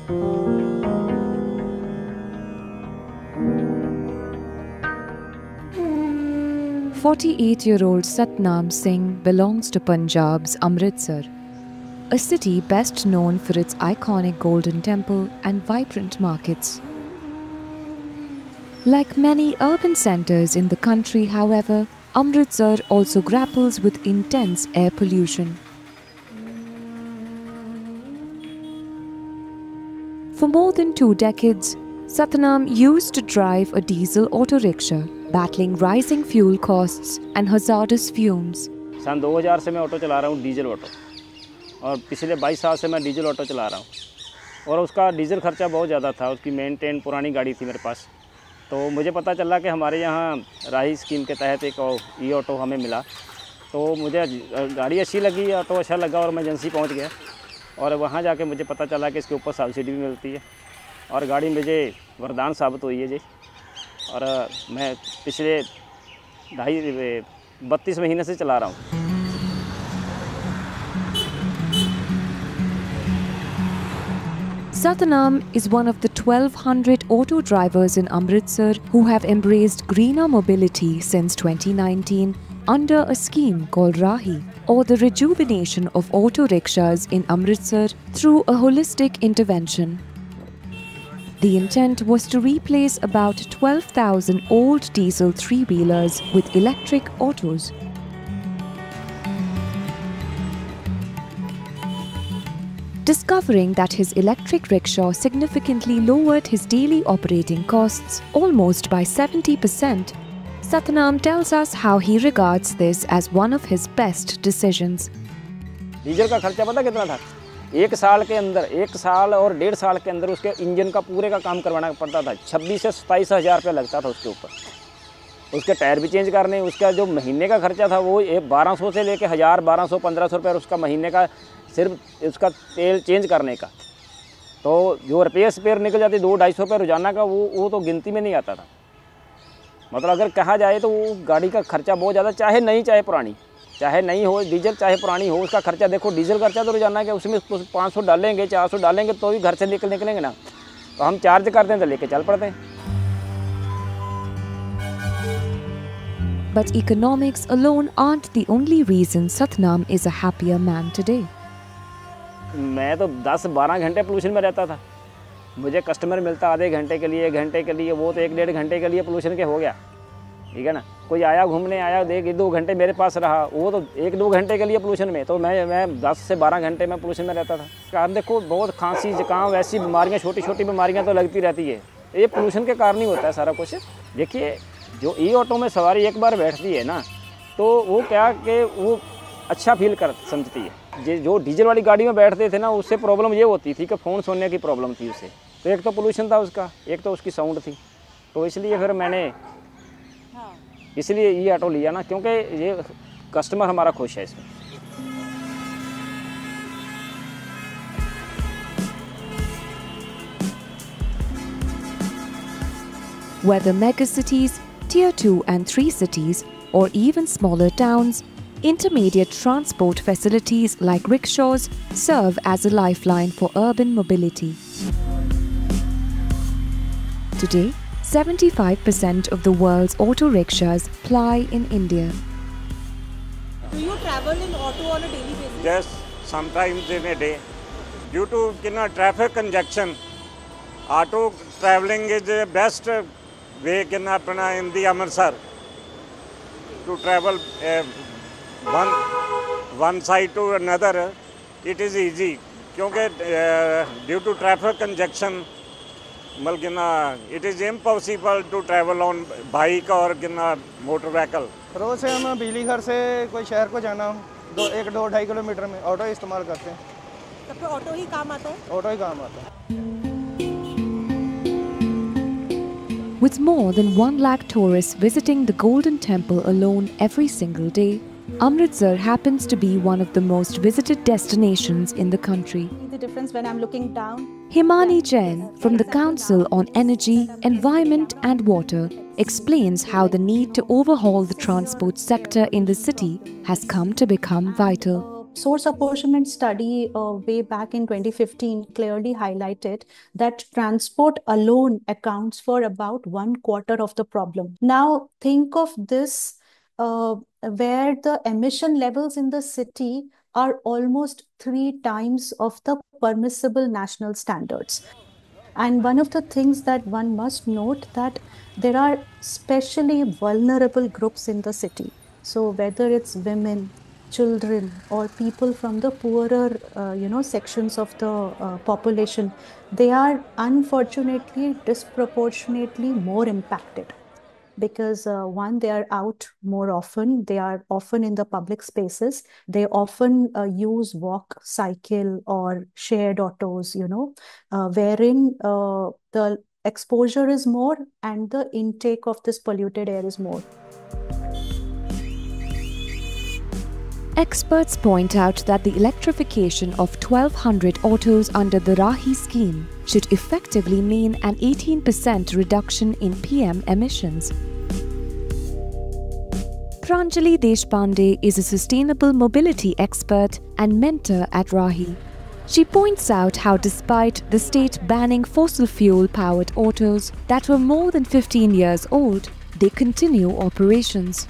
48-year-old Satnam Singh belongs to Punjab's Amritsar, a city best known for its iconic Golden Temple and vibrant markets. Like many urban centres in the country, however, Amritsar also grapples with intense air pollution. For more than 2 decades, Satnam used to drive a diesel auto rickshaw, battling rising fuel costs and hazardous fumes. सन 2000 से मैं auto चला रहा हूँ, diesel auto, और पिछले 22 साल से मैं डीजल ऑटो चला रहा हूँ और उसका डीजल खर्चा बहुत ज़्यादा था। उसकी मेंटेन पुरानी गाड़ी थी मेरे पास, तो मुझे पता चला कि हमारे यहाँ राही स्कीम के तहत एक ई ऑटो हमें मिला, तो मुझे गाड़ी अच्छी लगी, ऑटो अच्छा लगा और मैं एजेंसी पहुँच गया और वहाँ जाके मुझे पता चला कि इसके ऊपर सब्सिडी भी मिलती है और गाड़ी मुझे वरदान साबित हुई है जी। और मैं पिछले 32 महीने से चला रहा हूँ। Satnam is one of the 1,200 auto drivers in Amritsar who have embraced greener mobility since 2019 under a scheme called Rahi, or the rejuvenation of auto rickshaws in Amritsar through a holistic intervention. The intent was to replace about 12,000 old diesel three-wheelers with electric autos. Discovering that his electric rickshaw significantly lowered his daily operating costs almost by 70%, Satnam tells us how he regards this as one of his best decisions. Diesel का खर्चा पता कितना था? 1 साल के अंदर, 1 साल और 1.5 साल के अंदर उसके इंजन का पूरे का काम करवाना पड़ता था। 26 से 27 हज़ार रुपये लगता था उसके ऊपर। उसके टायर भी चेंज करने, उसका जो महीने का खर्चा था वो 1200 से लेके 1000, 1200, 1500 रुपये उसका महीने का सिर्फ उसका तेल चेंज करने का। तो जो स्पेयर निकल जाती 200-250 रुपये रोजाना का, वो तो गिनती में नहीं आता था। मतलब अगर कहा जाए तो वो गाड़ी का खर्चा बहुत ज़्यादा, चाहे नई चाहे पुरानी, चाहे नई हो डीजल चाहे पुरानी हो, उसका खर्चा देखो। डीजल खर्चा तो रोजाना के उसमें 500 डालेंगे, 400 डालेंगे तो भी घर से निकलेंगे ना, तो हम चार्ज करते हैं तो लेके चल पड़ते हैं। But economics alone aren't the only reason Satnam is a happier man today. मैं तो 10-12 घंटे पोल्यूशन में रहता था। मुझे कस्टमर मिलता आधे घंटे के लिए, 1 घंटे के लिए, वो तो 1-1.5 घंटे के लिए पोल्यूशन के हो गया, ठीक है ना। कोई आया घूमने आया, 1-2 घंटे मेरे पास रहा, वो तो 1-2 घंटे के लिए पोल्यूशन में, तो मैं 10 से 12 घंटे में पोल्यूशन में रहता था। आप देखो बहुत खांसी जुकाम वैसी बीमारियाँ, छोटी छोटी बीमारियाँ तो लगती रहती है, ये पोल्यूशन के कारण ही होता है सारा कुछ। देखिए जो ई ऑटो में सवारी एक बार बैठती है ना, तो वो क्या कि वो अच्छा फील समझती है। जो डीजल वाली गाड़ी में बैठते थे ना, उससे प्रॉब्लम ये होती थी कि फ़ोन सुनने की प्रॉब्लम थी उससे। तो एक तो पोल्यूशन था उसका, एक तो उसकी साउंड थी, तो इसलिए फिर मैंने इसलिए ये ऑटो लिया ना, क्योंकि ये कस्टमर हमारा खुश है इसमें। Whether megacities, Tier 2 and 3 cities, or even smaller towns, intermediate transport facilities like rickshaws serve as a lifeline for urban mobility. Today, 75% of the world's auto rickshaws ply in India. Do you travel in auto on a daily basis? Yes, sometimes in a day. Due to traffic congestion, auto traveling is the best way in the Amritsar to travel one side to another. It is easy because due to traffic congestion, it is impossible to travel on bike or motor vehicle. रोज से हम बिजली घर से कोई शहर को जाना हो 1-2-2.5 किलोमीटर में ऑटो इस्तेमाल करते हैं। तब तो ऑटो ही काम आता है? ऑटो ही काम आता है। With more than 1 lakh tourists visiting the Golden Temple alone every single day, Amritsar happens to be one of the most visited destinations in the country. The difference when I'm looking down. Himani Jain from the Council on Energy, Environment and Water explains how the need to overhaul the transport sector in the city has come to become vital. Source apportionment study way back in 2015 clearly highlighted that transport alone accounts for about 1/4 of the problem. Now think of this where the emission levels in the city are almost 3 times of the permissible national standards. And one of the things that one must note that there are specially vulnerable groups in the city. So whether it's women, children, or people from the poorer, sections of the population, they are unfortunately disproportionately more impacted because one, they are out more often, they are often in the public spaces, they often use walk, cycle, or shared autos, wherein the exposure is more and the intake of this polluted air is more. Experts point out that the electrification of 1,200 autos under the Rahi scheme should effectively mean an 18% reduction in PM emissions. Pranjali Deshpande is a sustainable mobility expert and mentor at Rahi. She points out how despite the state banning fossil fuel-powered autos that were more than 15 years old, they continue operations.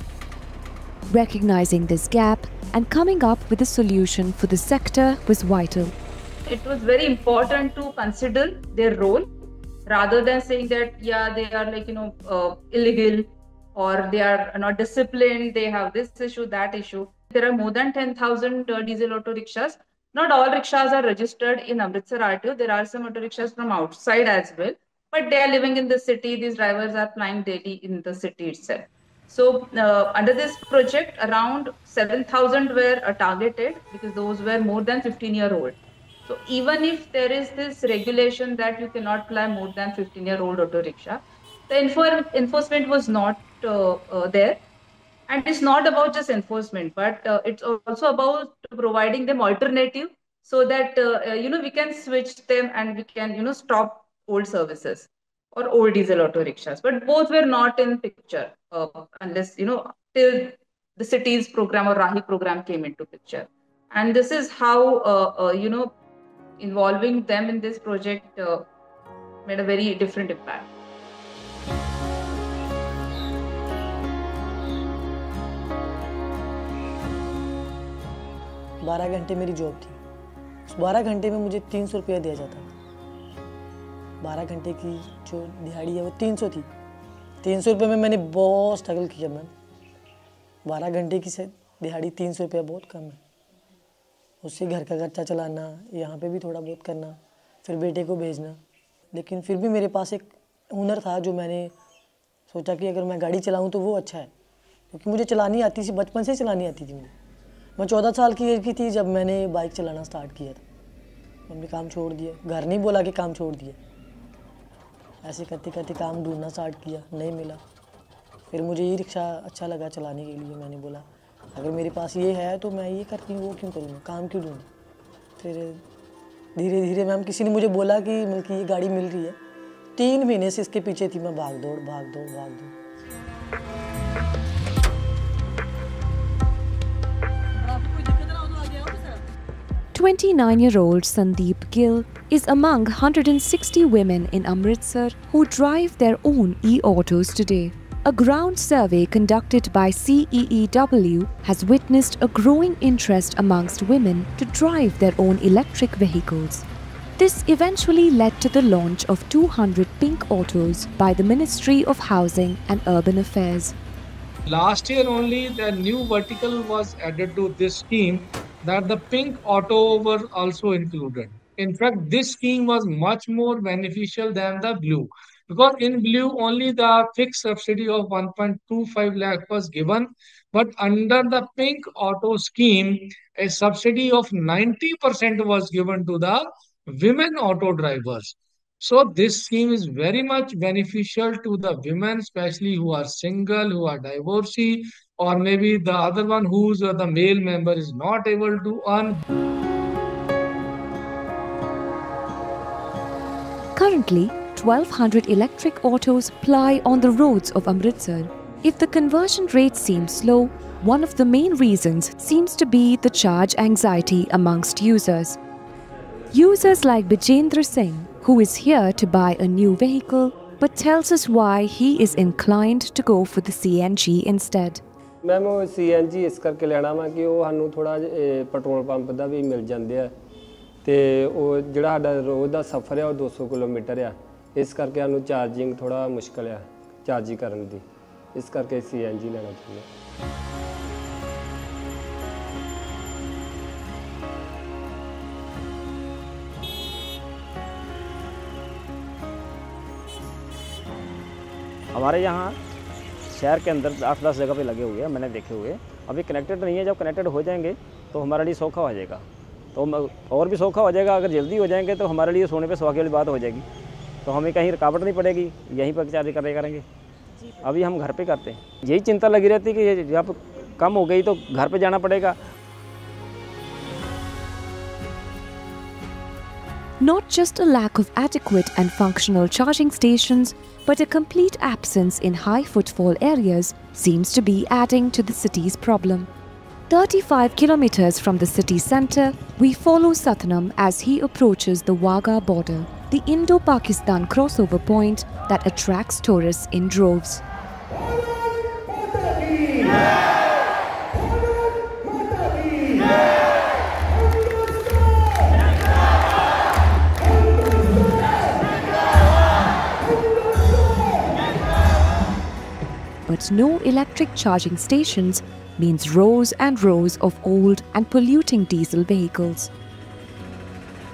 Recognizing this gap and coming up with a solution for the sector was vital. It was very important to consider their role rather than saying that, they are illegal or they are not disciplined, they have this issue, that issue. There are more than 10,000 diesel auto rickshaws. Not all rickshaws are registered in Amritsar RTO. There are some auto rickshaws from outside as well, but they are living in the city. These drivers are flying daily in the city itself. So under this project, around 7,000 were targeted because those were more than 15-year-old. So even if there is this regulation that you cannot fly more than 15-year-old auto rickshaw, the enforcement was not there. And it's not about just enforcement, but it's also about providing them alternative so that, we can switch them and we can, stop old services or old diesel auto rickshaws. But both were not in picture unless, till the city's program or Rahi program came into picture. And this is how, involving them in this project made a very different impact. बारह घंटे मेरी job थी। उस 12 घंटे में मुझे 300 रुपया दिया जाता था। 12 घंटे की जो दिहाड़ी है वो 300 थी। 300 रुपये में मैंने बहुत स्ट्रगल किया मैम। 12 घंटे की दिहाड़ी 300 रुपया बहुत कम है। उससे घर का खर्चा चलाना, यहाँ पे भी थोड़ा बहुत करना, फिर बेटे को भेजना। लेकिन फिर भी मेरे पास एक हुनर था जो मैंने सोचा कि अगर मैं गाड़ी चलाऊँ तो वो अच्छा है, क्योंकि मुझे चलानी आती थी, बचपन से चलानी आती थी मुझे। मैं 14 साल की एज की थी जब मैंने बाइक चलाना स्टार्ट किया था। मैंने काम छोड़ दिया, घर नहीं बोला कि काम छोड़ दिया, ऐसे करते करते काम ढूंढना स्टार्ट किया, नहीं मिला। फिर मुझे ये रिक्शा अच्छा लगा चलाने के लिए। मैंने बोला अगर मेरे पास ये है तो मैं ये करती हूँ, वो क्यों करूँगा, काम क्यों ढूँढूँ। फिर धीरे धीरे मैम किसी ने मुझे बोला कि मतलब ये गाड़ी मिल रही है। 3 महीने से इसके पीछे थी मैं, भाग दौड़। 29-year-old Sandeep Gill is among 160 women in Amritsar who drive their own e-autos today. A ground survey conducted by CEEW has witnessed a growing interest amongst women to drive their own electric vehicles. This eventually led to the launch of 200 pink autos by the Ministry of Housing and Urban Affairs. Last year only the new vertical was added to this scheme, that the pink auto were also included. In fact, this scheme was much more beneficial than the blue, because in blue only the fixed subsidy of 1.25 lakh was given, but under the pink auto scheme, a subsidy of 90% was given to the women auto drivers. So this scheme is very much beneficial to the women, especially who are single, who are divorcee, or maybe the other one whose the male member is not able to earn. Currently, 1,200 electric autos ply on the roads of Amritsar. If the conversion rate seems slow, One of the main reasons seems to be the charge anxiety amongst users. Users like Bijendra Singh, who is here to buy a new vehicle, but tells us why he is inclined to go for the CNG instead. Ma'am वो CNG इस करके लेना वा कि वो सानू थोड़ा petrol pump का भी मिल जाते हैं तो वो जिहड़ा साडा रोज़ का सफ़र है वो 200 किलोमीटर है, इस करके सानू चार्जिंग थोड़ा मुश्किल है चार्जिंग करने की, इस करके CNG लेना चाहिए। हमारे यहाँ शहर के अंदर 8-10 जगह पे लगे हुए हैं, मैंने देखे हुए। अभी कनेक्टेड नहीं है, जब कनेक्टेड हो जाएंगे तो हमारे लिए सौखा हो जाएगा, तो और भी सौखा हो जाएगा। अगर जल्दी हो जाएंगे तो हमारे लिए सोने पे सुहागे वाली बात हो जाएगी, तो हमें कहीं रुकावट नहीं पड़ेगी, यहीं पर चार्ज करेंगे। अभी हम घर पे करते हैं, यही चिंता लगी रहती है कि जब कम हो गई तो घर पे जाना पड़ेगा। Not just a lack of adequate and functional charging stations, but a complete absence in high footfall areas seems to be adding to the city's problem. 35 kilometers from the city centre, we follow Satnam as he approaches the Wagah border, the Indo-Pakistan crossover point that attracts tourists in droves. But no electric charging stations means rows and rows of old and polluting diesel vehicles.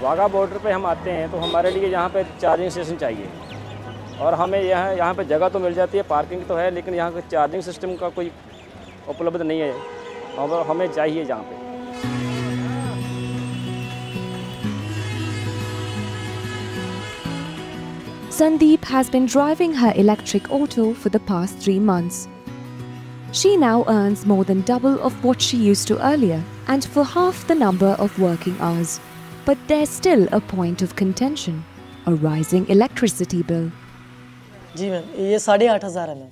Wagah border पे हम आते हैं तो हमारे लिए यहाँ पे charging station चाहिए, और हमें यहाँ पे जगह तो मिल जाती है, पार्किंग तो है, लेकिन यहाँ पे चार्जिंग सिस्टम का कोई उपलब्ध नहीं है, और हमें चाहिए जहाँ पे। Sandeep has been driving her electric auto for the past 3 months. She now earns more than double of what she used to earlier, and for half the number of working hours. But there's still a point of contention, a rising electricity bill. जी ma'am, ये 8,500 है ma'am.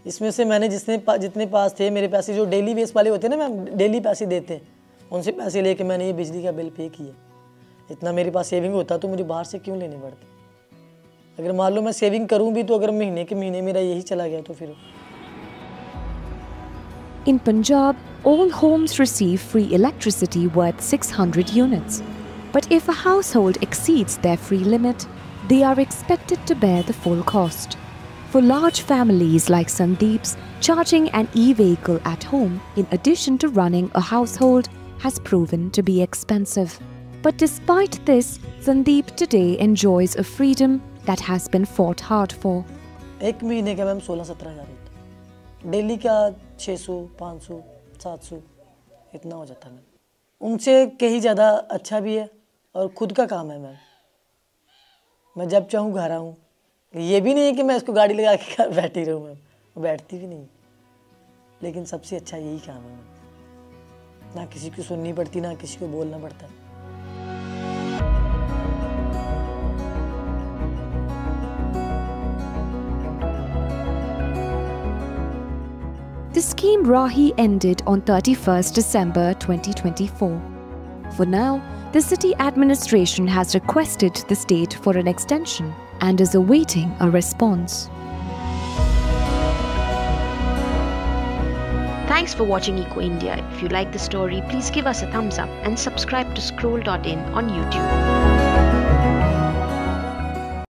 इसमें से मैंने जितने पास थे मेरे पैसे, जो डेली बेस वाले होते हैं ना मैम, डेली पैसे देते हैं, उनसे पैसे लेके मैंने ये बिजली का बिल पे किया। इतना मेरे पास सेविंग होता तो मुझे बाहर से क्यों लेने पड़ते। अगर मान लो मैं सेविंग करूं भी तो अगर महीने के महीने मेरा यही चला गया तो फिर। In Punjab, all homes receive free electricity worth 600 units. But if a household exceeds their free limit, they are expected to bear the full cost. For large families like Sandeep's, charging an e-vehicle at home, in addition to running a household, has proven to be expensive. But despite this, Sandeep today enjoys a freedom that has been fought hard for. एक महीने का ma'am 16-17 हज़ार होता, daily का 600, 500, 700 इतना हो जाता है मैम। उनसे कहीं ज़्यादा अच्छा भी है और खुद का काम है मैम। मैं जब चाहूँ घर आऊँ, ये भी नहीं है कि मैं इसको गाड़ी लगा के बैठी रहूँ मैम, बैठती भी नहीं, लेकिन सबसे अच्छा यही काम है मैम। ना किसी को सुननी पड़ती, ना किसी को बोलना पड़ता। The scheme Rahi ended on 31st December 2024. For now, the city administration has requested the state for an extension and is awaiting a response. Thanks for watching Eco India. If you like the story, please give us a thumbs up and subscribe to Scroll.in on YouTube.